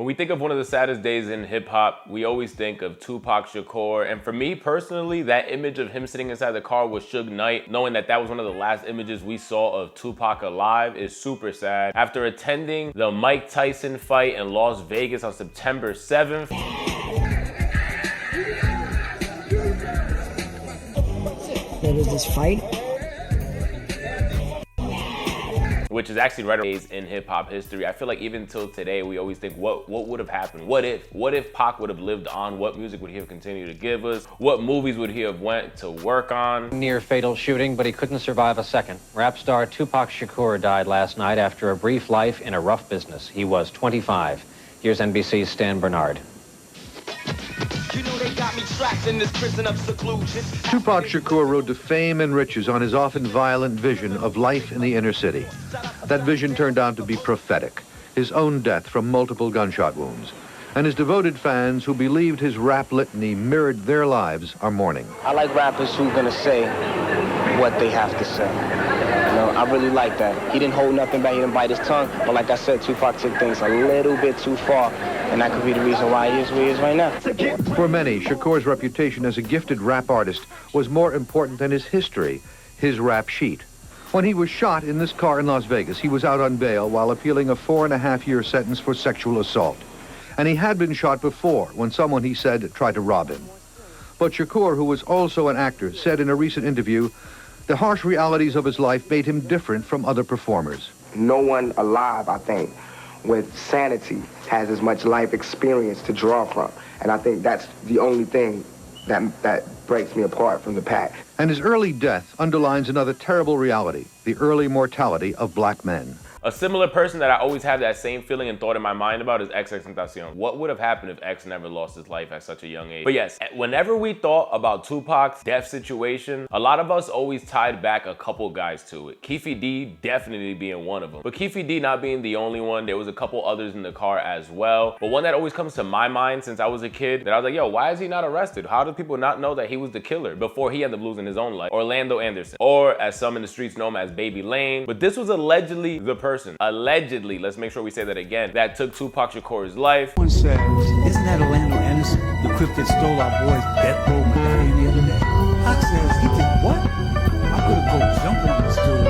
When we think of one of the saddest days in hip hop, we always think of Tupac Shakur. And for me personally, that image of him sitting inside the car with Suge Knight, knowing that that was one of the last images we saw of Tupac alive, is super sad. After attending the Mike Tyson fight in Las Vegas on September 7th, there was this fight, which is actually right away in hip hop history. I feel like even till today, we always think, what would have happened? What if Pac would have lived on? What music would he have continued to give us? What movies would he have went to work on? Near fatal shooting, but he couldn't survive a second. Rap star Tupac Shakur died last night after a brief life in a rough business. He was 25. Here's NBC's Stan Bernard. You know they got me trapped in this prison of seclusion. Tupac Shakur rode to fame and riches on his often violent vision of life in the inner city. That vision turned out to be prophetic, his own death from multiple gunshot wounds. And his devoted fans who believed his rap litany mirrored their lives are mourning. I like rappers who are gonna say what they have to say. You know, I really like that. He didn't hold nothing back, he didn't bite his tongue, but like I said, Tupac took things a little bit too far, and that could be the reason why he is where he is right now. For many, Shakur's reputation as a gifted rap artist was more important than his history, his rap sheet. When he was shot in this car in Las Vegas, he was out on bail while appealing a 4.5-year sentence for sexual assault. And he had been shot before when someone, he said, tried to rob him. But Shakur, who was also an actor, said in a recent interview, the harsh realities of his life made him different from other performers. No one alive, I think, with sanity has as much life experience to draw from. And I think that's the only thing that breaks me apart from the pack. And his early death underlines another terrible reality, the early mortality of black men. A similar person that I always have that same feeling and thought in my mind about is XXXTentacion. What would have happened if X never lost his life at such a young age? But yes, whenever we thought about Tupac's death situation, a lot of us always tied back a couple guys to it. Keffe D definitely being one of them. But Keffe D not being the only one, there was a couple others in the car as well. But one that always comes to my mind since I was a kid, that I was like, yo, why is he not arrested? How do people not know that he was the killer before he ended up losing his own life? Orlando Anderson, or as some in the streets know him as Baby Lane. But this was allegedly the person, allegedly, let's make sure we say that again, that took Tupac Shakur's life. One says, isn't that Orlando Anderson, the Crip that stole our boy's death row medallion the other day? Pac says, he did what? I'm gonna go jump on this dude.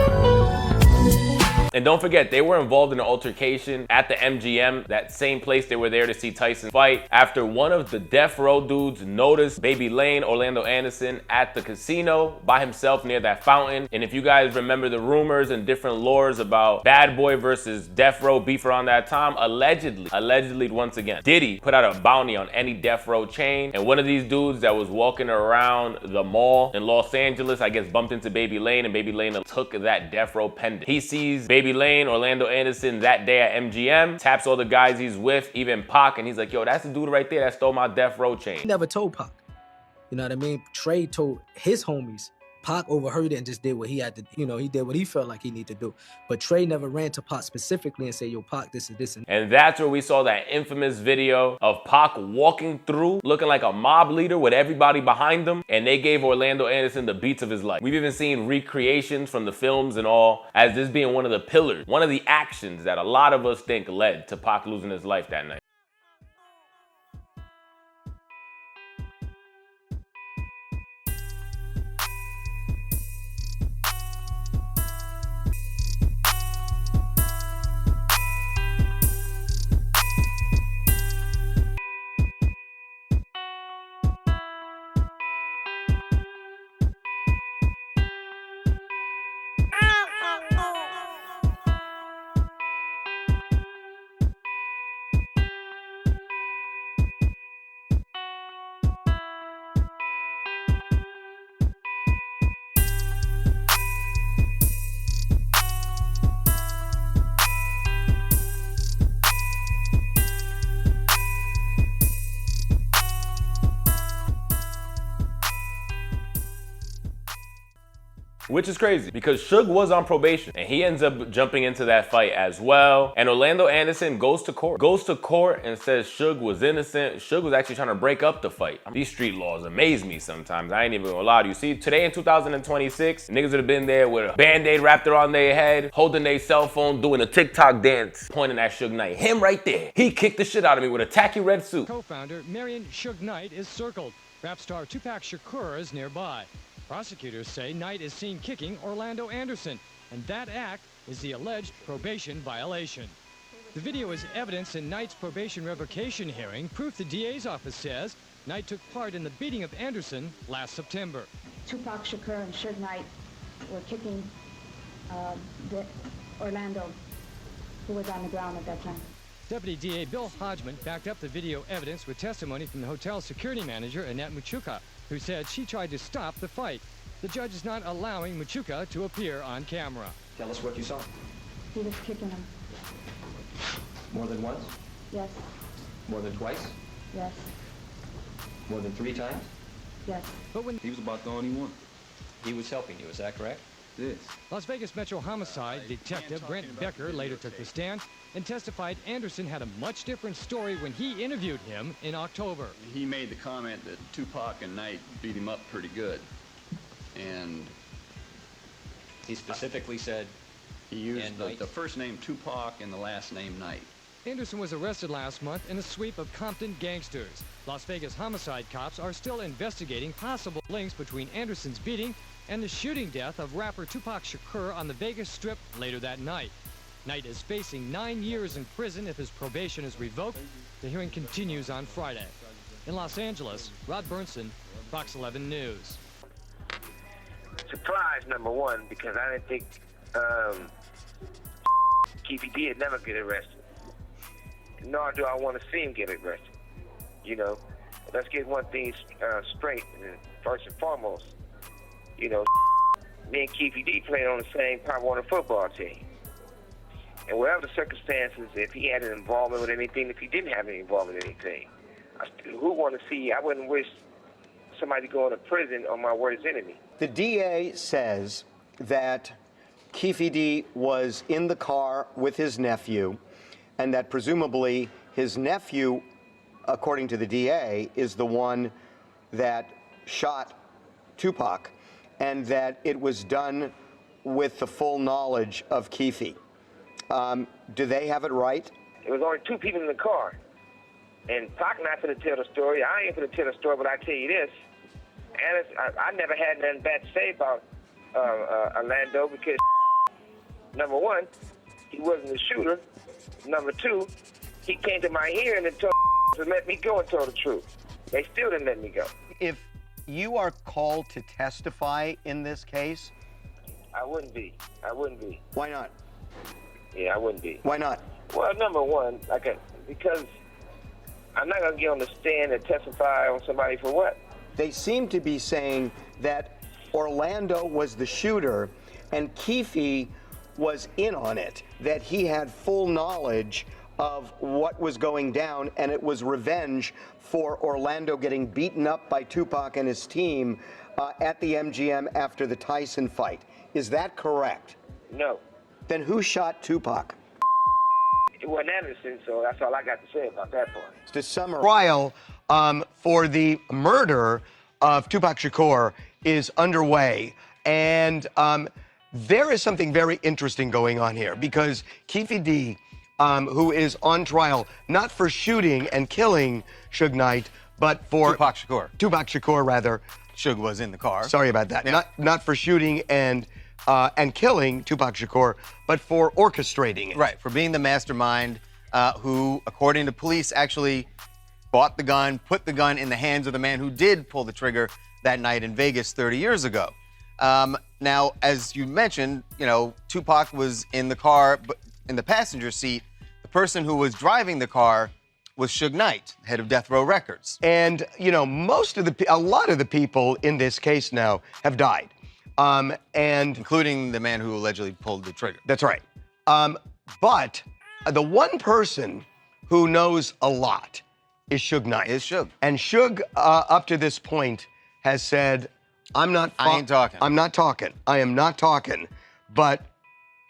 And don't forget, they were involved in an altercation at the MGM, that same place they were there to see Tyson fight, after one of the death row dudes noticed Baby Lane, Orlando Anderson, at the casino by himself near that fountain. And if you guys remember the rumors and different lores about Bad Boy versus Death Row beef around that time, allegedly once again, Diddy put out a bounty on any death row chain. And one of these dudes that was walking around the mall in Los Angeles, I guess, bumped into Baby Lane, and Baby Lane took that death row pendant. He sees Baby Lane, Orlando Anderson that day at MGM, taps all the guys he's with, even Pac, and he's like, yo, that's the dude right there that stole my death row chain. he never told Pac. You know what I mean? Trey told his homies. Pac overheard it and just did what he had to, he did what he felt like he needed to do. But Trey never ran to Pac specifically and said, yo, Pac, this and this. And that's where we saw that infamous video of Pac walking through, looking like a mob leader with everybody behind him, and they gave Orlando Anderson the beats of his life. We've even seen recreations from the films and all, as this being one of the pillars, one of the actions that a lot of us think led to Pac losing his life that night. Which is crazy because Suge was on probation and he ends up jumping into that fight as well. And Orlando Anderson goes to court and says Suge was innocent. Suge was actually trying to break up the fight. These street laws amaze me sometimes. I ain't even gonna lie to you. See, today in 2026, niggas would have been there with a Band-Aid wrapped around their head, holding their cell phone, doing a TikTok dance, pointing at Suge Knight. Him right there. He kicked the shit out of me with a tacky red suit. Co-founder Marion Suge Knight is circled. Rap star Tupac Shakur is nearby. Prosecutors say Knight is seen kicking Orlando Anderson, and that act is the alleged probation violation. The video is evidence in Knight's probation revocation hearing, proof the DA's office says Knight took part in the beating of Anderson last September. Tupac Shakur and Suge Knight were kicking Orlando, who was on the ground at that time. Deputy DA Bill Hodgman backed up the video evidence with testimony from the hotel's security manager, Annette Machuca, who said she tried to stop the fight. The judge is not allowing Machuca to appear on camera. Tell us what you saw. He was kicking him. More than once? Yes. More than twice? Yes. More than 3 times? Yes. But when he was about the only one. He was helping you, is that correct? Yes. Las Vegas Metro Homicide Detective Brent Becker later took the stand and testified Anderson had a much different story when he interviewed him in October. He made the comment that Tupac and Knight beat him up pretty good. And he specifically said he used the first name Tupac and the last name Knight. Anderson was arrested last month in a sweep of Compton gangsters. Las Vegas homicide cops are still investigating possible links between Anderson's beating and the shooting death of rapper Tupac Shakur on the Vegas Strip later that night. Knight is facing 9 years in prison if his probation is revoked. The hearing continues on Friday. In Los Angeles, Rod Bernson, Fox 11 News. Surprise, number one, because I didn't think Keffe D would never get arrested. Nor do I want to see him get arrested. You know, let's get one thing straight, first and foremost. You know, me and Keffe D played on the same Pop Warner football team. And whatever the circumstances, if he had an involvement with anything, if he didn't have any involvement with anything, who want to see, I wouldn't wish somebody going to prison on my worst enemy. The DA says that Keffe D was in the car with his nephew, and that presumably his nephew, according to the DA, is the one that shot Tupac, and that it was done with the full knowledge of Keefe. Do they have it right? There was only 2 people in the car. And Pac not going to tell the story. I ain't going to tell the story, but I tell you this. And I never had nothing bad to say about Orlando because, number one, he wasn't the shooter. Number 2, he came to my hearing and told to let me go and told the truth. They still didn't let me go. If you are called to testify in this case? I wouldn't be. Why not? Yeah, I wouldn't be. Why not? Well, number one, because I'm not going to get on the stand and testify on somebody for what? They seem to be saying that Orlando was the shooter and Keefe was in on it, that he had full knowledge of what was going down, and it was revenge for Orlando getting beaten up by Tupac and his team at the MGM after the Tyson fight. Is that correct? No. Then who shot Tupac? It wasn't Anderson, so that's all I got to say about that part. To summarize, trial for the murder of Tupac Shakur is underway, and there is something very interesting going on here because Keffe D, who is on trial not for shooting and killing Suge Knight, but for Tupac Shakur. Tupac Shakur, rather. Suge was in the car. Sorry about that. Yeah. Not for shooting and killing Tupac Shakur, but for orchestrating it. Right, for being the mastermind who, according to police, actually bought the gun, put the gun in the hands of the man who did pull the trigger that night in Vegas 30 years ago. Now, as you mentioned, you know, Tupac was in the car, but in the passenger seat. The person who was driving the car was Suge Knight, head of Death Row Records. And, you know, a lot of the people in this case now have died. And including the man who allegedly pulled the trigger. That's right. But the one person who knows a lot is Suge Knight. Is Suge. And Suge, up to this point, has said, I'm not. I ain't talking. I'm not talking. I am not talking. But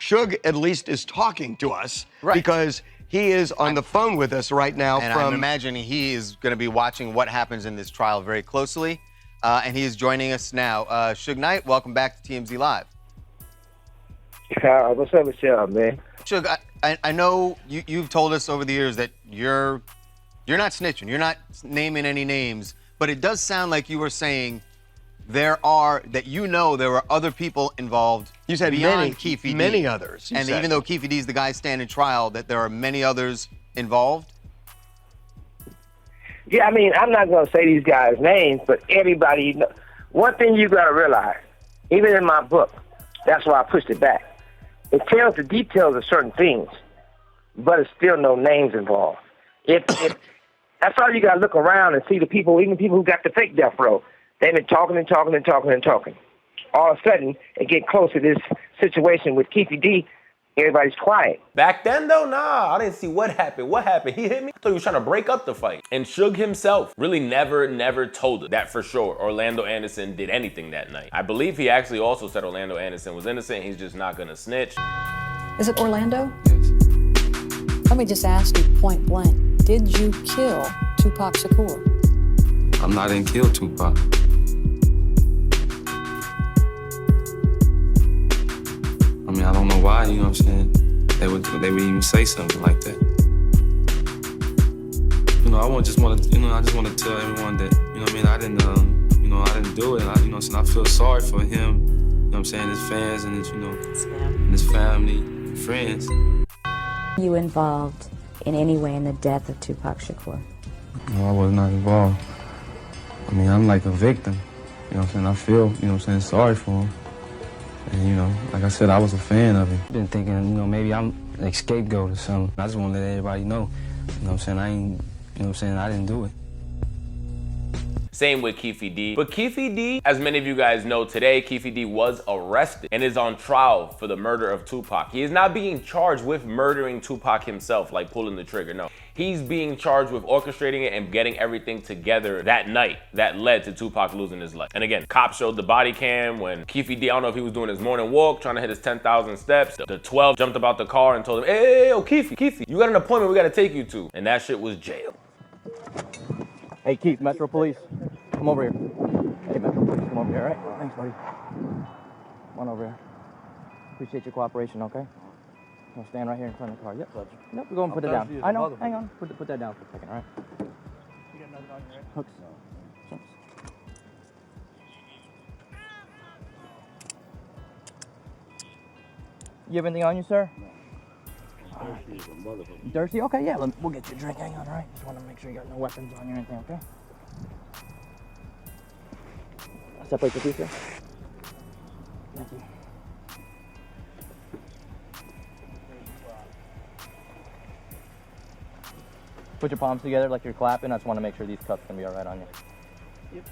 Suge at least is talking to us because he is on the phone with us right now. And I'm imagining he is going to be watching what happens in this trial very closely. And he is joining us now. Suge Knight, welcome back to TMZ Live. What's up with y'all, man? Suge, I know you've told us over the years that you're not snitching. You're not naming any names. But it does sound like you were saying there were other people involved. You said beyond Keffe D. Many others. And even though Keffe D is the guy standing trial, that there are many others involved? Yeah, I mean, I'm not going to say these guys' names, but everybody, one thing you got to realize, even in my book, that's why I pushed it back. It tells the details of certain things, but it's still no names involved. If that's all you got to look around and see the people, even people who got the fake death row. They've been talking and talking and talking and talking. All of a sudden, it get close to this situation with Keffe D. Everybody's quiet. Back then, though, nah, I didn't see what happened. What happened? He hit me? I thought he was trying to break up the fight. And Suge himself really never told that for sure Orlando Anderson did anything that night. I believe he actually also said Orlando Anderson was innocent. He's just not gonna snitch. Is it Orlando? Yes. Let me just ask you point blank. Did you kill Tupac Shakur? I didn't kill Tupac. I mean, I don't know why, you know what I'm saying? They would even say something like that. You know, I just want to tell everyone that, you know what I mean, I didn't do it. You know what I'm saying? I feel sorry for him, you know what I'm saying, his fans and his, and his family, and friends. You involved in any way in the death of Tupac Shakur? No, I was not involved. I mean, I'm like a victim, you know what I'm saying? I feel, you know what I'm saying, sorry for him. And, you know, like I said, I was a fan of him. I've been thinking, you know, maybe I'm a scapegoat or something. I just want to let everybody know, you know what I'm saying, I didn't do it. Same with Keffe D. But Keffe D, as many of you guys know today, Keffe D was arrested and is on trial for the murder of Tupac. He is not being charged with murdering Tupac himself, like pulling the trigger, no. He's being charged with orchestrating it and getting everything together that night that led to Tupac losing his life. And again, cops showed the body cam when Keffe D, I don't know if he was doing his morning walk, trying to hit his 10,000 steps. The 12 jumped about the car and told him, hey, Keffe, you got an appointment we got to take you to. And that shit was jail. Hey, Keefe, Metro Police, come over here. Hey, Metro Police, come over here, all right? Thanks, buddy. Come on over here. Appreciate your cooperation, okay? I'll stand right here in front of the car. Yep. Nope, go and put it down. I know, hang on. Put that down for a second, all right? You got nothing on you, right? Hooks. You have anything on you, sir? Thirsty? Okay, yeah, we'll get you a drink. Hang on, all right? Just want to make sure you got no weapons on you or anything, okay? I'll separate the two, sir. Thank you. Put your palms together like you're clapping. I just want to make sure these cups can be all right on you. Yep.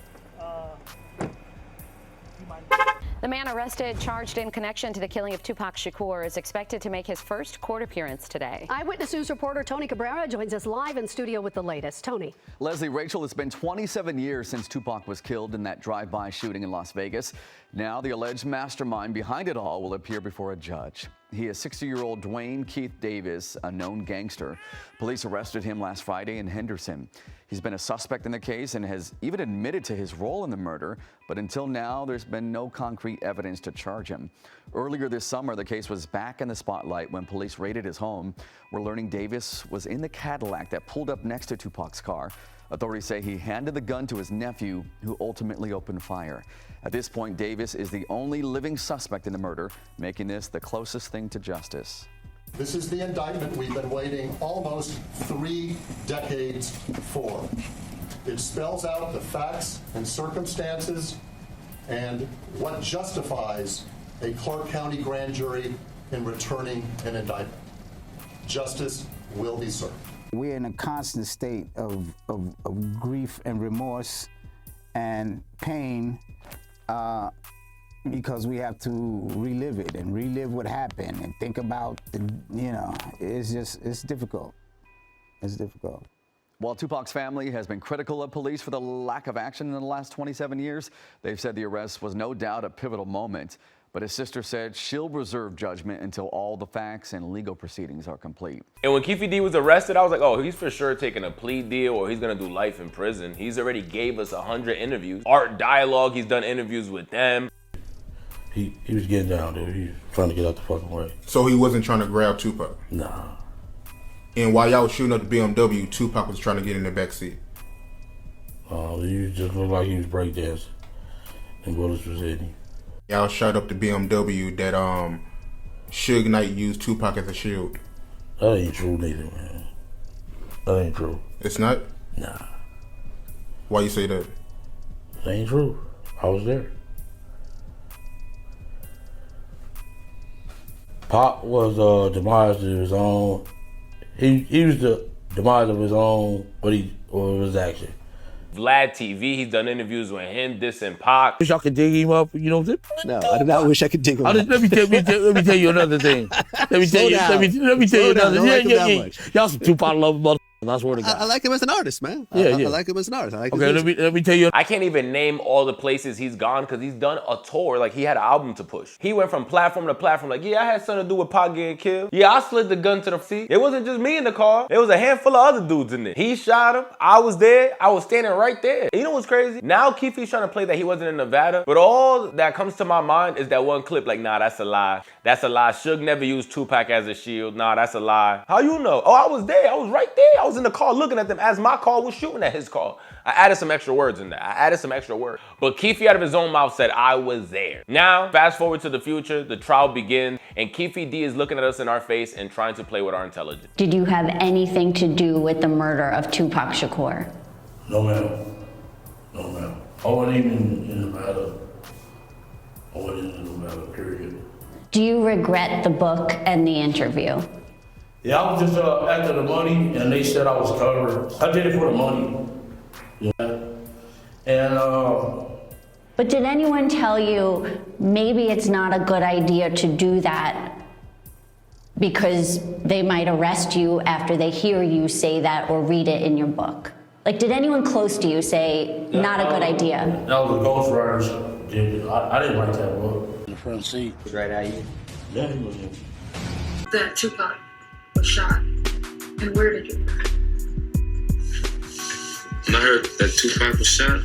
The man arrested, charged in connection to the killing of Tupac Shakur, is expected to make his first court appearance today. Eyewitness News reporter Tony Cabrera joins us live in studio with the latest. Tony. Leslie, Rachel, it's been 27 years since Tupac was killed in that drive-by shooting in Las Vegas. Now the alleged mastermind behind it all will appear before a judge. He is 60-year-old Duane Keith Davis, a known gangster. Police arrested him last Friday in Henderson. He's been a suspect in the case and has even admitted to his role in the murder, but until now, there's been no concrete evidence to charge him. Earlier this summer, the case was back in the spotlight when police raided his home. We're learning Davis was in the Cadillac that pulled up next to Tupac's car. Authorities say he handed the gun to his nephew, who ultimately opened fire. At this point, Davis is the only living suspect in the murder, making this the closest thing to justice. This is the indictment we've been waiting almost 3 decades for. It spells out the facts and circumstances and what justifies a Clark County grand jury in returning an indictment. Justice will be served. We're in a constant state of grief and remorse and pain because we have to relive it and relive what happened and think about it's difficult. It's difficult. While Tupac's family has been critical of police for the lack of action in the last 27 years, they've said the arrest was no doubt a pivotal moment. But his sister said she'll reserve judgment until all the facts and legal proceedings are complete. And when Keffe D was arrested, I was like, oh, he's for sure taking a plea deal or he's gonna do life in prison. He's already gave us 100 interviews. Art Dialogue, he's done interviews with them. He was getting down there. He was trying to get out the fucking way. So he wasn't trying to grab Tupac? Nah. And while y'all was shooting up the BMW, Tupac was trying to get in the backseat? He just looked like he was breakdancing. And bullets was hitting him. Y'all shot up the BMW that Suge Knight used Tupac as a shield. That ain't true neither, man. That ain't true. It's not? Nah. Why you say that? That ain't true. I was there. Pop was demise of his own. He was the demise of his own, or his action. Vlad TV, he's done interviews with him, dissing Pac. Wish I could dig him up, you know what I'm saying? No, I do not wish I could dig him up. Let me tell you another thing. Let me tell you another thing. Y'all some Tupac loving motherfuckers, I swear to God. I like him as an artist, man. Yeah. I like him as an artist. I like okay, let me tell you. I can't even name all the places he's gone because he's done a tour. Like, he had an album to push. He went from platform to platform. Like, yeah, I had something to do with Pac getting killed. Yeah, I slid the gun to the seat. It wasn't just me in the car. It was a handful of other dudes in there. He shot him. I was there. I was standing right there. You know what's crazy? Now Keefe's trying to play that he wasn't in Nevada, but all that comes to my mind is that one clip. Like, nah, that's a lie. That's a lie. Suge never used Tupac as a shield. Nah, that's a lie. How you know? Oh, I was there. I was right there. I was in the car looking at them as my car was shooting at his car. I added some extra words in there. But Keefe out of his own mouth said, I was there. Now, fast forward to the future, the trial begins, and Keffe D is looking at us in our face and trying to play with our intelligence. Did you have anything to do with the murder of Tupac Shakur? No, ma'am. No, ma'am. I wasn't even in Nevada. I wasn't in Nevada, period. Do you regret the book and the interview? Yeah, I was just after the money, and they said I was covered. I did it for the money. Yeah. And But did anyone tell you maybe it's not a good idea to do that because they might arrest you after they hear you say that or read it in your book? Like, did anyone close to you say, not a good idea? That was a ghostwriter. I didn't write that book. In the front seat. Right at you? Yeah, he was in. That Tupac was shot. And where did you hear it? When I heard that Tupac was shot,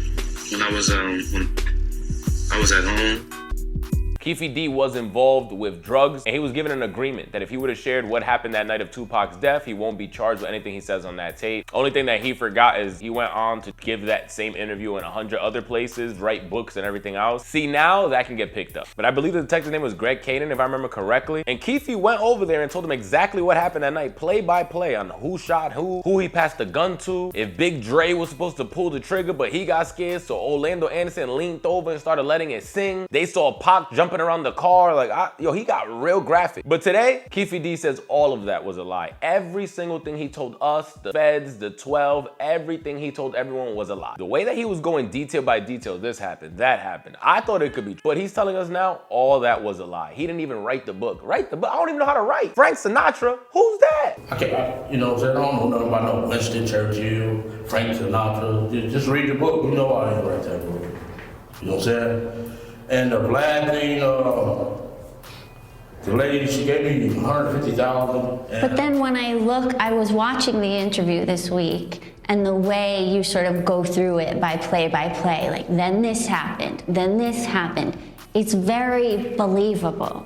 when I was at home. Keffe D was involved with drugs, and he was given an agreement that if he would have shared what happened that night of Tupac's death, he won't be charged with anything he says on that tape. Only thing that he forgot is he went on to give that same interview in 100 other places, write books and everything else. See, now that can get picked up. But I believe the detective's name was Greg Caden, if I remember correctly. And Keffe went over there and told him exactly what happened that night, play by play, on who shot who he passed the gun to, if Big Dre was supposed to pull the trigger, but he got scared, so Orlando Anderson leaned over and started letting it sing. They saw Pac jumping around the car, he got real graphic. But today, Keffe D says all of that was a lie. Every single thing he told us, the feds, the 12, everything he told everyone was a lie. The way that he was going detail by detail, this happened, that happened, I thought it could be true. But he's telling us now, all that was a lie. He didn't even write the book. I don't even know how to write. Frank Sinatra, who's that? I don't know nothing about no Winston Churchill, Frank Sinatra. Just read the book. You know I didn't write that book. You know what I'm saying? And the Vlad thing, the lady, she gave me $150,000. But then when I was watching the interview this week, and the way you sort of go through it by play, like then this happened, it's very believable.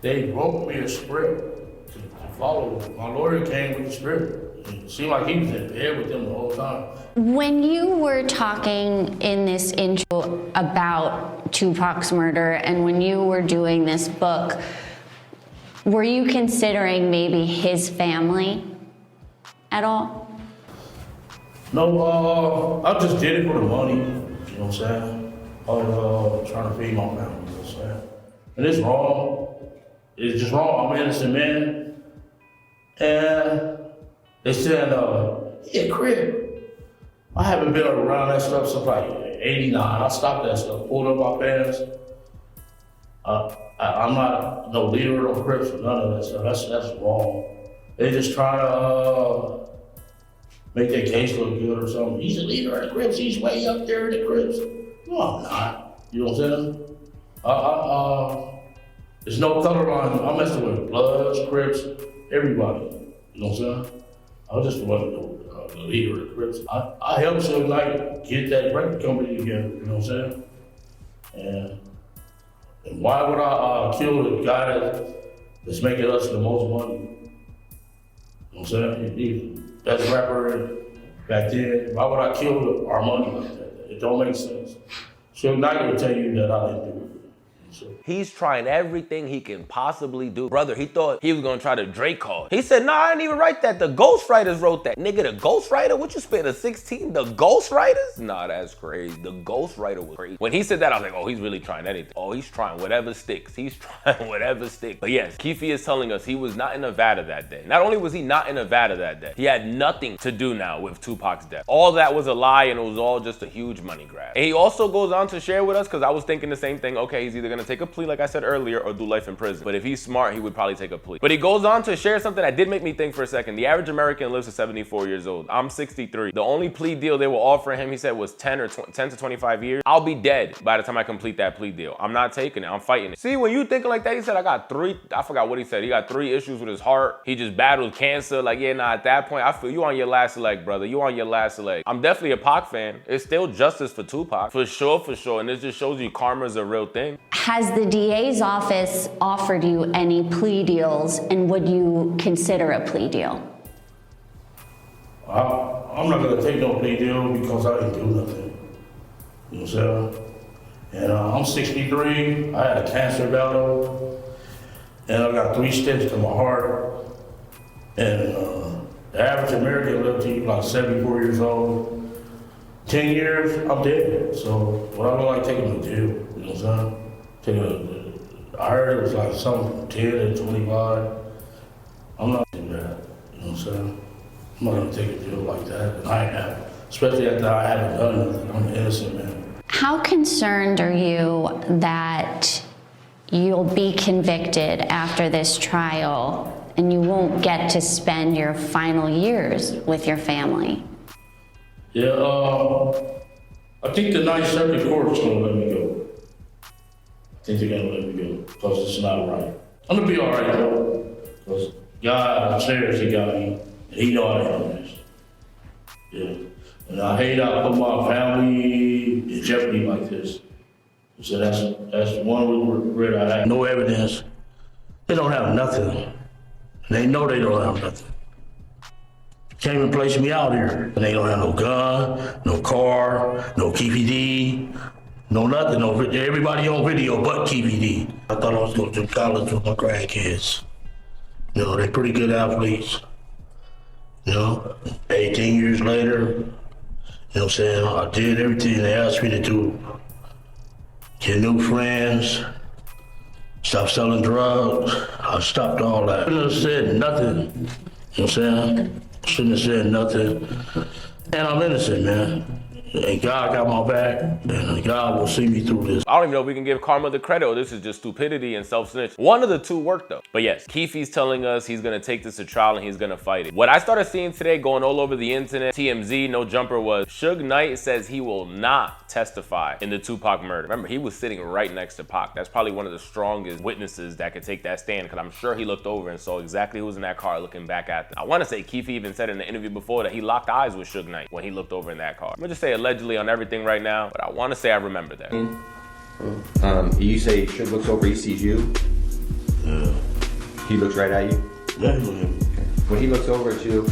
They wrote me a script to follow. My lawyer came with the script. It seemed like he was in bed with them the whole time. When you were talking in this intro about Tupac's murder, and when you were doing this book, were you considering maybe his family at all? No, I just did it for the money, you know what I'm saying? I was trying to feed my family, you know what I'm saying? And it's wrong. It's just wrong. I'm an innocent man. And they said, yeah, crib. I haven't been around that stuff since like 89. I stopped that stuff, pulled up my pants. I'm not no leader, no Crips, or none of that stuff. That's wrong. They just trying to make that case look good or something. He's a leader of the Crips. He's way up there in the Crips. No, I'm not. You know what I'm saying? There's no color line. I'm messing with Bloods, Crips, everybody. You know what I'm saying? I just wasn't the leader of the Crips. I helped Suge Knight get that record company together. You know what I'm saying? And why would I kill the guy that's making us the most money? You know what I'm saying? He best rapper back then. Why would I kill our money like that? It don't make sense. Suge Knight will tell you that I didn't do it. He's trying everything he can possibly do. Brother, he thought he was gonna try the Drake card. He said, nah, I didn't even write that. The ghostwriters wrote that. Nigga, the ghostwriter? What you spent a 16? The ghostwriters? Nah, that's crazy. The ghostwriter was crazy. When he said that, I was like, oh, he's really trying anything. Oh, he's trying whatever sticks. He's trying whatever sticks. But yes, Keefe is telling us he was not in Nevada that day. Not only was he not in Nevada that day, he had nothing to do now with Tupac's death. All that was a lie and it was all just a huge money grab. And he also goes on to share with us, because I was thinking the same thing, okay, he's either gonna take a plea, like I said earlier, or do life in prison. But if he's smart, he would probably take a plea. But he goes on to share something that did make me think for a second. The average American lives to 74 years old. I'm 63. The only plea deal they will offer him, he said, was 10 to 25 years. I'll be dead by the time I complete that plea deal. I'm not taking it. I'm fighting it. See, when you thinking like that, he said, I forgot what he said. He got 3 issues with his heart. He just battled cancer. Like, yeah, nah, at that point, I feel you on your last leg, brother. You on your last leg. I'm definitely a Pac fan. It's still justice for Tupac. For sure, for sure. And this just shows you karma's a real thing. Has the DA's office offered you any plea deals, and would you consider a plea deal? I'm not gonna take no plea deal because I didn't do nothing. You know what I'm saying? And I'm 63, I had a cancer battle, and I got 3 stents to my heart. And the average American lives to like 74 years old. 10 years, I'm dead. So what I don't like taking a deal, you know what I'm saying? I heard it was like something 10 and 25. I'm not doing that, you know what I'm saying? I'm not gonna take a deal like that, and I have, especially after I haven't done nothing. I'm an innocent man. How concerned are you that you'll be convicted after this trial and you won't get to spend your final years with your family? Yeah, I think the 9th Circuit Court is gonna let me go. I think they're gonna let me go, because it's not right. I'm gonna be all right though, because God upstairs, he got me, and he know I am this. Yeah, and I hate I put my family in jeopardy like this. So that's one regret I have. No evidence. They don't have nothing. They know they don't have nothing. Can't even place me out here. And they don't have no gun, no car, no Keffe D, no nothing. No, everybody on video but Keffe D. I thought I was going to college with my grandkids. You know, they're pretty good athletes. You know, 18 years later, you know what I'm saying? I did everything they asked me to do. Get new friends, stop selling drugs. I stopped all that. I shouldn't have said nothing. You know what I'm saying? Shouldn't have said nothing. And I'm innocent, man. And God got my back, and God will see me through this. I don't even know if we can give karma the credit, or this is just stupidity and self-snitch. One of the two worked though. But yes, Keefe's telling us he's gonna take this to trial and he's gonna fight it. What I started seeing today going all over the internet, TMZ, No Jumper, was Suge Knight says he will not testify in the Tupac murder. Remember, he was sitting right next to Pac. That's probably one of the strongest witnesses that could take that stand, because I'm sure he looked over and saw exactly who was in that car looking back at them. I wanna say Keefe even said in the interview before that he locked eyes with Suge Knight when he looked over in that car. I'm gonna just say allegedly on everything right now, but I want to say I remember that. You say Suge looks over, he sees you? Yeah. He looks right at you? Yeah, he looks at me. When he looks over at you,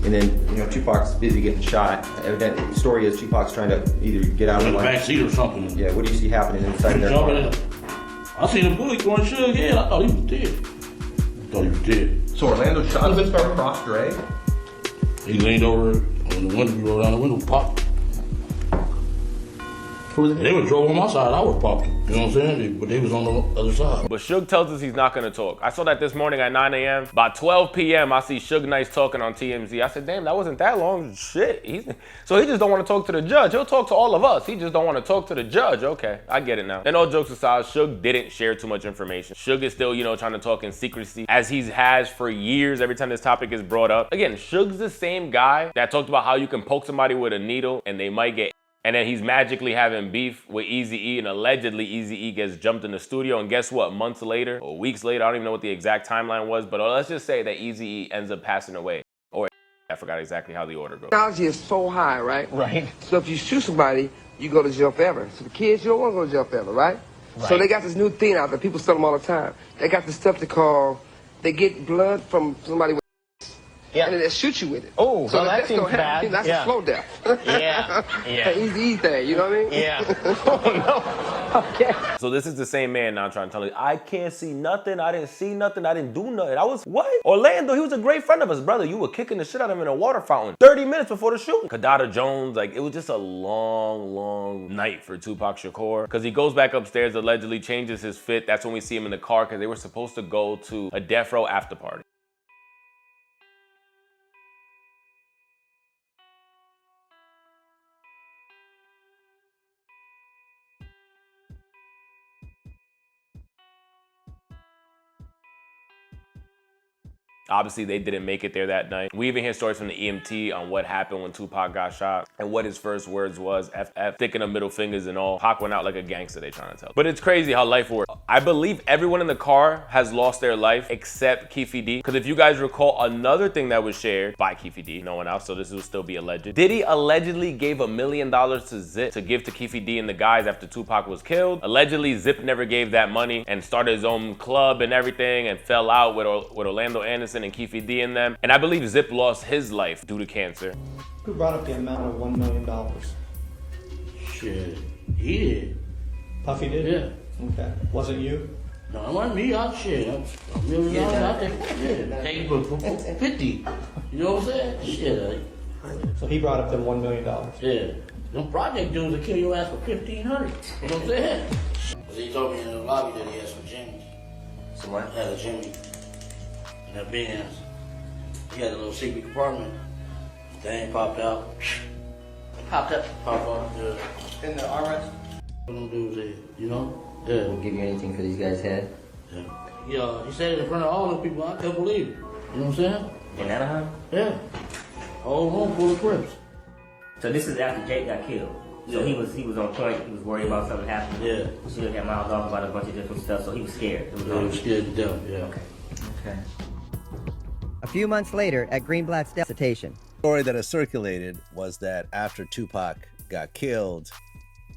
and then, you know, Tupac's busy getting shot. Evidently, the story is Tupac's trying to either get out of the back seat or something. Yeah, what do you see happening inside their car? I seen a bullet going Suge head. I thought he was dead. I thought he was dead. So Orlando shot him across Dre? He leaned over on the window, he rolled down the window, popped. They was drove on my side, I was popping. You know what I'm saying? But they was on the other side. But Suge tells us he's not gonna talk. I saw that this morning at 9 a.m. About 12 p.m. I see Suge Knight talking on TMZ. I said, damn, that wasn't that long. Shit. So he just don't want to talk to the judge. He'll talk to all of us. He just don't want to talk to the judge. Okay, I get it now. And all jokes aside, Suge didn't share too much information. Suge is still, trying to talk in secrecy as he has for years every time this topic is brought up. Again, Suge's the same guy that talked about how you can poke somebody with a needle and they might get, and then he's magically having beef with Eazy-E, and allegedly Eazy-E gets jumped in the studio, and guess what? Months later, or weeks later, I don't even know what the exact timeline was, but let's just say that Eazy-E ends up passing away. Or I forgot exactly how the order goes. Technology is so high, right? Right. So if you shoot somebody, you go to jail forever. So the kids, you don't want to go to jail forever, right? So they got this new thing out there. People sell them all the time. They got this stuff they get blood from somebody with and then they shoot you with it. Oh, so well, that seems bad. That's a slow death. Yeah. An easy thing, you know what I mean? Yeah. Oh, no. Okay. So this is the same man now trying to tell me, I can't see nothing, I didn't see nothing, I didn't do nothing. I was, what? Orlando, he was a great friend of us, brother. You were kicking the shit out of him in a water fountain 30 minutes before the shooting. Kadada Jones, it was just a long night for Tupac Shakur. Because he goes back upstairs, allegedly changes his fit. That's when we see him in the car, because they were supposed to go to a death row after party. Obviously, they didn't make it there that night. We even hear stories from the EMT on what happened when Tupac got shot and what his first words was, FF, sticking up middle fingers and all. Pac went out like a gangster, they trying to tell. But it's crazy how life works. I believe everyone in the car has lost their life except Keffe D. Because if you guys recall, another thing that was shared by Keffe D, no one else, so this will still be alleged. Diddy allegedly gave $1 million to Zip to give to Keffe D and the guys after Tupac was killed. Allegedly, Zip never gave that money and started his own club and everything and fell out with Orlando Anderson and Keffe D in them. And I believe Zip lost his life due to cancer. Who brought up the amount of $1 million? Shit, he did. Puffy did? Yeah. Okay. Wasn't you? No, it wasn't me. I shit. $1 million out there. Yeah, take it for 50. You know what I'm saying? Shit. So he brought up them $1 million. Yeah. Them project dudes will kill your ass for $1,500. You know what I'm saying? Because he told me in the lobby that he had some Jimmys. Some what? Had a Jimmy. In that Benz. He had a little secret compartment. Thing popped out. Popped out. Yeah. In the armrest? What them dudes did, you know? Yeah. We'll give you anything for these guys' head? Yeah. Yeah, he said it in front of all those people. I couldn't believe it. You know what I'm saying? In Anaheim? Yeah. Whole room full of Crips. So this is after Jake got killed. So Yeah. he was on point. He was worried about something happening. Yeah. She got miles off about a bunch of different stuff. So he was scared. He was scared to death. Yeah. Okay. A few months later, at Greenblatt's citation. The story that has circulated was that after Tupac got killed,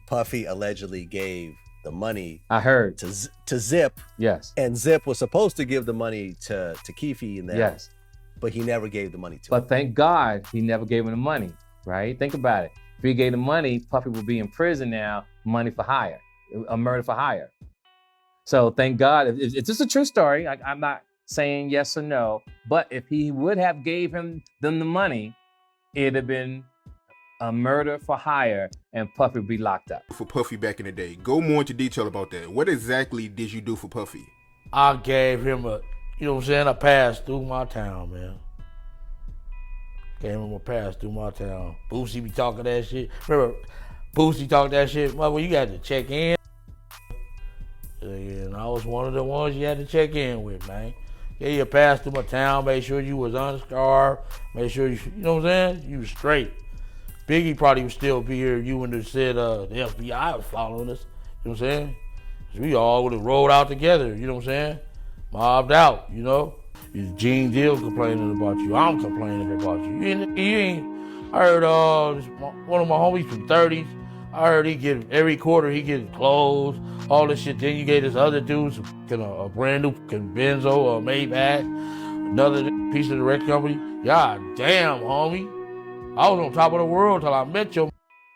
Puffy allegedly gave the money. I heard to Zip. Yes. And Zip was supposed to give the money to Keefe and them. Yes. But he never gave the money to him. But thank God he never gave him the money, right? Think about it. If he gave the money, Puffy would be in prison now, money for hire, a murder for hire. So thank God. If this is a true story, I'm not saying yes or no, but if he would have gave them the money, it'd have been a murder for hire and Puffy would be locked up. For Puffy back in the day, go more into detail about that. What exactly did you do for Puffy? I gave him a pass through my town, man. Gave him a pass through my town. Boosie be talking that shit. Remember, Boosie talked that shit. Well, you got to check in. And I was one of the ones you had to check in with, man. Gave you a pass through my town, make sure you was unscarred, make sure you know what I'm saying? You was straight. Biggie probably would still be here. You wouldn't have said the FBI was following us. You know what I'm saying? We all would have rolled out together, you know what I'm saying? Mobbed out, you know? Gene Deal complaining about you. I'm complaining about you. You ain't I heard one of my homies from 30s. I heard he get every quarter he get clothes, all this shit. Then you gave this other dude a brand new Benzo or Maybach, another piece of the record company. God damn, homie. I was on top of the world till I met your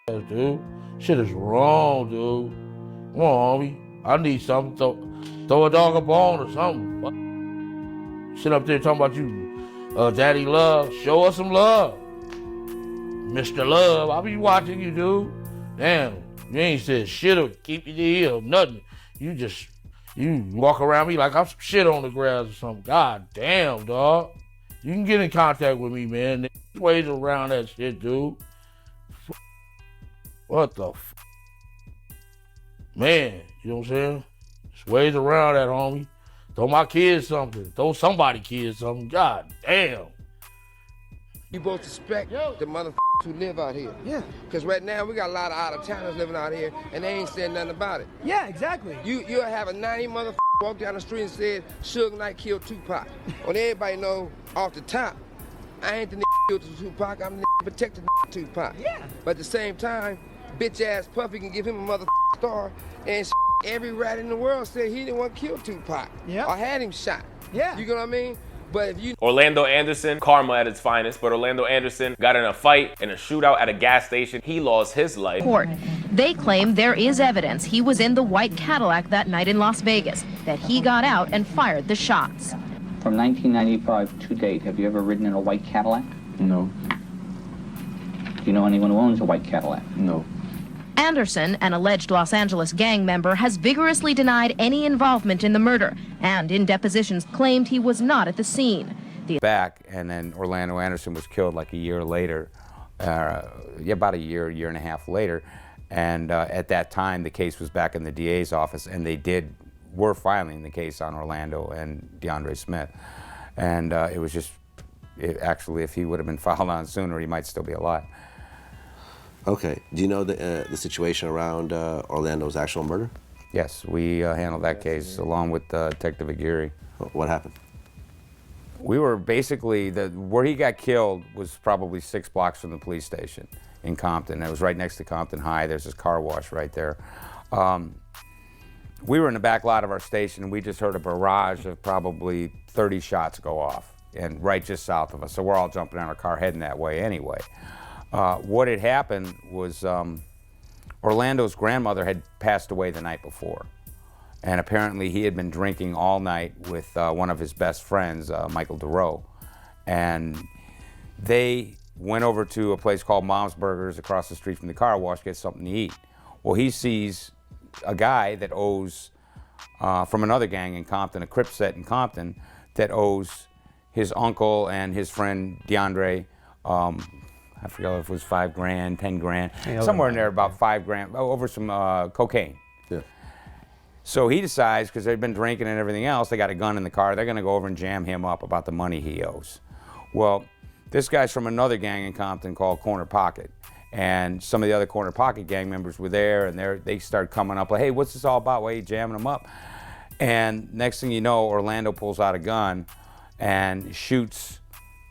ass, dude. Shit is wrong, dude. Come on, homie. I need something. Throw a dog a bone or something. Sit up there talking about you, Daddy Love. Show us some love. Mr. Love, I'll be watching you, dude. Damn, You ain't said shit or keep your ear or nothing. You walk around me like I'm some shit on the ground or something. God damn, dog. You can get in contact with me, man. There's ways around that shit, dude. What the f? Man, you know what I'm saying? There's ways around that, homie. Throw my kids something. Throw somebody kids something. God damn. You both suspect the motherfuckers who live out here. Yeah. Because right now we got a lot of out-of-towners living out here, and they ain't saying nothing about it. Yeah, exactly. You'll have a 90 motherfucker walk down the street and said, Suge Knight killed Tupac. Well, everybody know off the top, I ain't the nigga killed Tupac, I'm the nigga protected Tupac. Yeah. But at the same time, bitch-ass Puffy can give him a motherfucking star, and every rat in the world said he didn't want to kill Tupac. Yeah. Or had him shot. Yeah. You know what I mean? But if you Orlando Anderson, karma at its finest, but Orlando Anderson got in a fight in a shootout at a gas station. He lost his life. Court. They claim there is evidence he was in the white Cadillac that night in Las Vegas, that he got out and fired the shots. From 1995 to date, have you ever ridden in a white Cadillac? No. Do you know anyone who owns a white Cadillac? No. Anderson, an alleged Los Angeles gang member, has vigorously denied any involvement in the murder and in depositions claimed he was not at the scene. Back, and then Orlando Anderson was killed like a year later, about a year and a half later, and at that time the case was back in the DA's office, and they were filing the case on Orlando and DeAndre Smith, and it was just, actually, if he would have been filed on sooner, he might still be alive. Okay. Do you know the situation around Orlando's actual murder? Yes, we handled that case along with Detective Aguirre. What happened? We were basically, where he got killed was probably 6 blocks from the police station in Compton. It was right next to Compton High. There's this car wash right there. We were in the back lot of our station, and we just heard a barrage of probably 30 shots go off, and right just south of us. So we're all jumping out of our car heading that way anyway. What had happened was Orlando's grandmother had passed away the night before. And apparently he had been drinking all night with one of his best friends, Michael DeRoe. And they went over to a place called Mom's Burgers across the street from the car wash to get something to eat. Well, he sees a guy that owes, from another gang in Compton, a Crip set in Compton, that owes his uncle and his friend DeAndre, I forget if it was $5,000, $10,000, somewhere in there, about $5,000, over some cocaine. Yeah. So he decides, because they've been drinking and everything else, they got a gun in the car, they're gonna go over and jam him up about the money he owes. Well, this guy's from another gang in Compton called Corner Pocket. And some of the other Corner Pocket gang members were there, and they started coming up like, hey, what's this all about? Why are you jamming them up? And next thing you know, Orlando pulls out a gun and shoots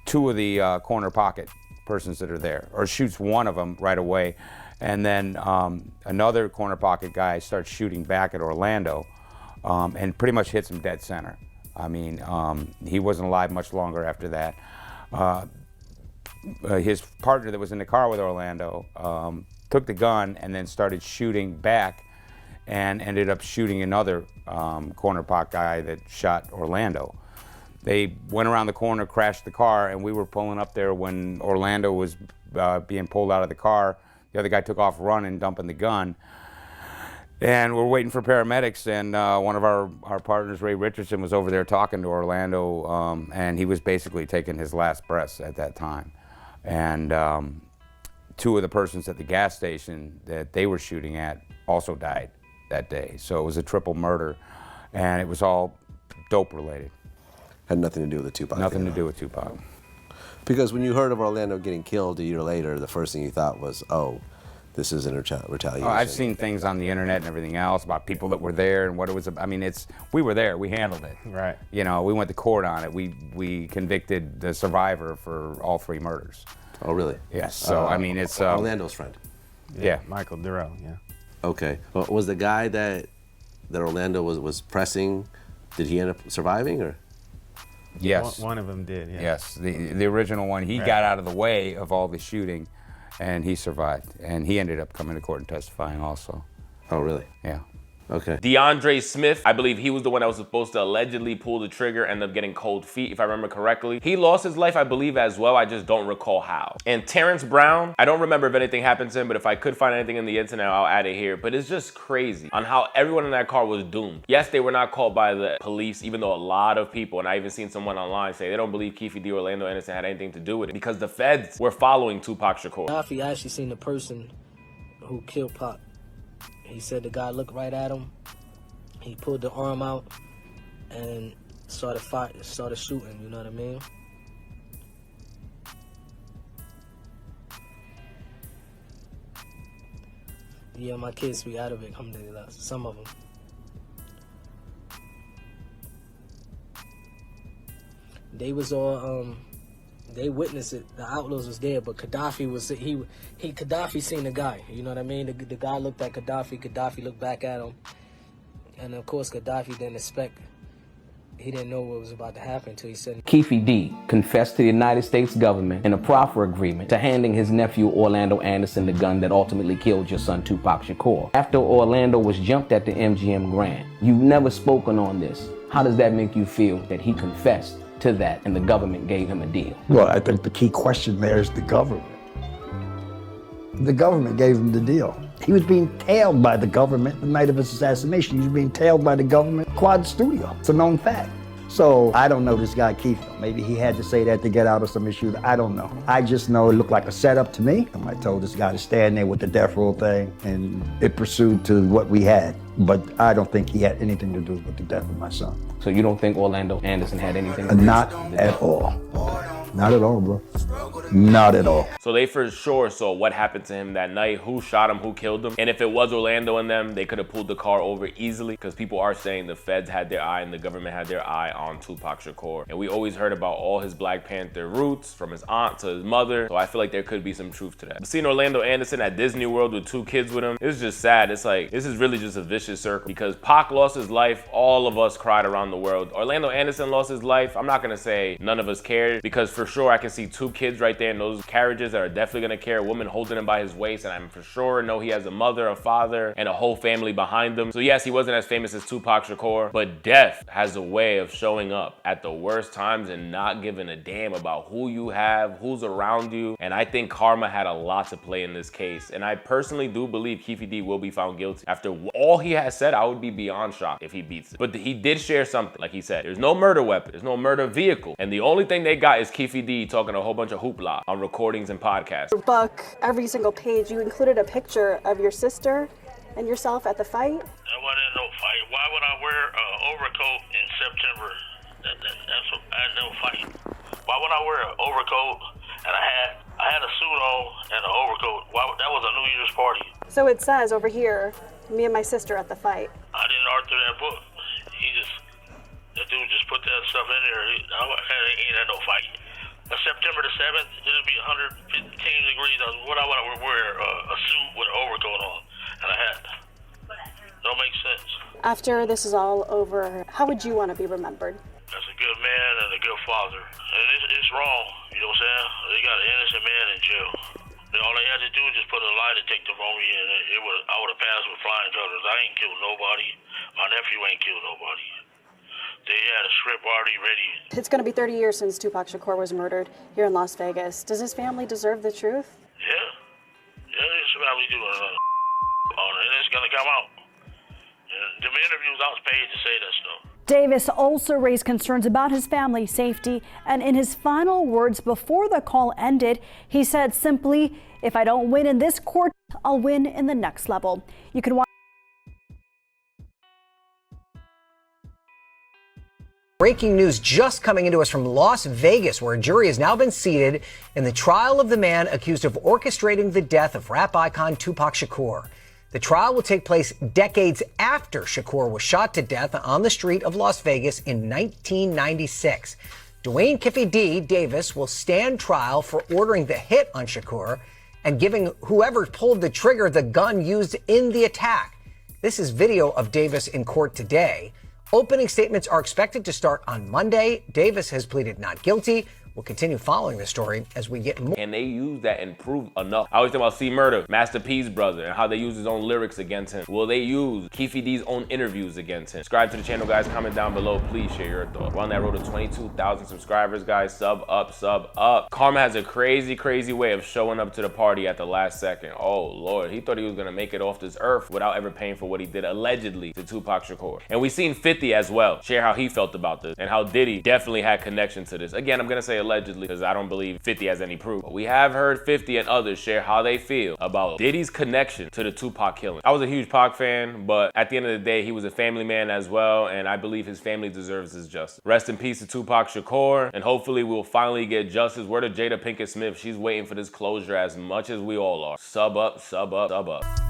2 of the Corner Pocket persons that are there, or shoots one of them right away, and then another Corner Pocket guy starts shooting back at Orlando, and pretty much hits him dead center. I mean, he wasn't alive much longer after that. His partner that was in the car with Orlando took the gun and then started shooting back, and ended up shooting another Corner Pocket guy that shot Orlando. They went around the corner, crashed the car, and we were pulling up there when Orlando was being pulled out of the car. The other guy took off running, dumping the gun. And we're waiting for paramedics, and one of our partners, Ray Richardson, was over there talking to Orlando, and he was basically taking his last breaths at that time. And 2 of the persons at the gas station that they were shooting at also died that day. So it was a triple murder, and it was all dope related. Had nothing to do with the Tupac. Nothing to do with Tupac. Because when you heard of Orlando getting killed a year later, the first thing you thought was, oh, this is retaliation. I've seen things on the internet and everything else about people that were there and what it was. I mean, we were there. We handled it. Right. You know, we went to court on it. We convicted the survivor for all 3 murders. Oh, really? Yes. So I mean, it's Orlando's friend. Yeah. Michael DeRoe. Yeah. Okay. Well, was the guy that Orlando was pressing? Did he end up surviving or? Yes. One of them did, yeah. Yes, the original one, he got out of the way of all the shooting, and he survived. And he ended up coming to court and testifying also. Oh, really? Yeah. Okay. DeAndre Smith, I believe he was the one that was supposed to allegedly pull the trigger, end up getting cold feet, if I remember correctly. He lost his life, I believe, as well. I just don't recall how. And Terrence Brown, I don't remember if anything happened to him, but if I could find anything in the internet, I'll add it here. But it's just crazy on how everyone in that car was doomed. Yes, they were not called by the police, even though a lot of people, and I even seen someone online say they don't believe Keffe D or Orlando Anderson had anything to do with it because the feds were following Tupac Shakur. Keffe actually seen the person who killed Pac. He said the guy looked right at him. He pulled the arm out and started shooting, you know what I mean? Yeah, my kids be out of it, alhamdulillah, some of them. They was all, they witnessed it. The outlaws was there, but Gaddafi was, Gaddafi seen the guy, you know what I mean? The guy looked at Gaddafi looked back at him. And of course, Gaddafi didn't expect, he didn't know what was about to happen until he said. Keffe D confessed to the United States government in a proffer agreement to handing his nephew Orlando Anderson the gun that ultimately killed your son Tupac Shakur. After Orlando was jumped at the MGM Grand, you've never spoken on this. How does that make you feel that he confessed to that and the government gave him a deal? Well, I think the key question there is the government. The government gave him the deal. He was being tailed by the government the night of his assassination. He was being tailed by the government Quad Studio. It's a known fact. So I don't know this guy Keefe. Maybe he had to say that to get out of some issues. I don't know. I just know it looked like a setup to me. I told this guy to stand there with the death row thing, and it pursued to what we had. But I don't think he had anything to do with the death of my son. So you don't think Orlando Anderson had anything to do with Not at all. Not at all, bro. Not at all. So they for sure saw what happened to him that night, who shot him, who killed him. And if it was Orlando and them, they could have pulled the car over easily because people are saying the feds had their eye and the government had their eye on Tupac Shakur. And we always heard about all his Black Panther roots from his aunt to his mother. So I feel like there could be some truth to that. But seeing Orlando Anderson at Disney World with 2 kids with him, it's just sad. It's like, this is really just a vicious circle because Pac lost his life. All of us cried around the world. Orlando Anderson lost his life. I'm not gonna say none of us cared because for sure I can see 2 kids right there in those carriages that are definitely gonna care, a woman holding him by his waist, and I'm for sure know he has a mother, a father, and a whole family behind him. So yes, he wasn't as famous as Tupac Shakur, but death has a way of showing up at the worst times and not giving a damn about who you have, who's around you, and I think karma had a lot to play in this case, and I personally do believe Keffe D will be found guilty. After all he has said, I would be beyond shocked if he beats it. But he did share something, like he said, there's no murder weapon, there's no murder vehicle, and the only thing they got is Keffe D talking a whole bunch of hoopla on recordings and podcasts. Your book, every single page, you included a picture of your sister and yourself at the fight. That wasn't no fight. Why would I wear an overcoat in September? That's what, I had no fight. Why would I wear an overcoat and I had a suit on and an overcoat? That was a New Year's party. So it says over here, me and my sister at the fight. I didn't author that book. The dude just put that stuff in there. He ain't had no fight. September the 7th, it'll be 115 degrees. What I want to wear a suit with an overcoat on and a hat. Don't make sense. After this is all over, how would you want to be remembered? As a good man and a good father. And it's wrong, you know what I'm saying? They got an innocent man in jail. All they had to do was just put a lie detector on me and I would have passed with flying colors. I ain't killed nobody. My nephew ain't killed nobody. They had a script already ready. It's going to be 30 years since Tupac Shakur was murdered here in Las Vegas. Does his family deserve the truth? Yeah, his family do on it, and it's going to come out. And the interviews, I was paid to say that stuff. Davis also raised concerns about his family's safety, and in his final words before the call ended, he said simply, "If I don't win in this court, I'll win in the next level." You can watch. Breaking news just coming into us from Las Vegas, where a jury has now been seated in the trial of the man accused of orchestrating the death of rap icon Tupac Shakur. The trial will take place decades after Shakur was shot to death on the street of Las Vegas in 1996. Duane Keffe D. Davis will stand trial for ordering the hit on Shakur and giving whoever pulled the trigger the gun used in the attack. This is video of Davis in court today. Opening statements are expected to start on Monday. Davis has pleaded not guilty, will We'll continue following this story as we get more. And they use that and prove enough. I always think about C Murder, Master P's brother, and how they use his own lyrics against him. Will they use Keffe D's own interviews against him? Subscribe to the channel, guys. Comment down below. Please share your thoughts. We're on that road to 22,000 subscribers, guys. Sub up, sub up. Karma has a crazy, crazy way of showing up to the party at the last second. Oh, Lord. He thought he was going to make it off this earth without ever paying for what he did, allegedly, to Tupac Shakur. And we seen 50 as well share how he felt about this and how Diddy definitely had connection to this. Again, I'm going to say allegedly because I don't believe 50 has any proof. But we have heard 50 and others share how they feel about Diddy's connection to the Tupac killing. I was a huge Pac fan, but at the end of the day, he was a family man as well, and I believe his family deserves his justice. Rest in peace to Tupac Shakur, and hopefully we'll finally get justice. Word to Jada Pinkett Smith, she's waiting for this closure as much as we all are. Sub up, sub up, sub up.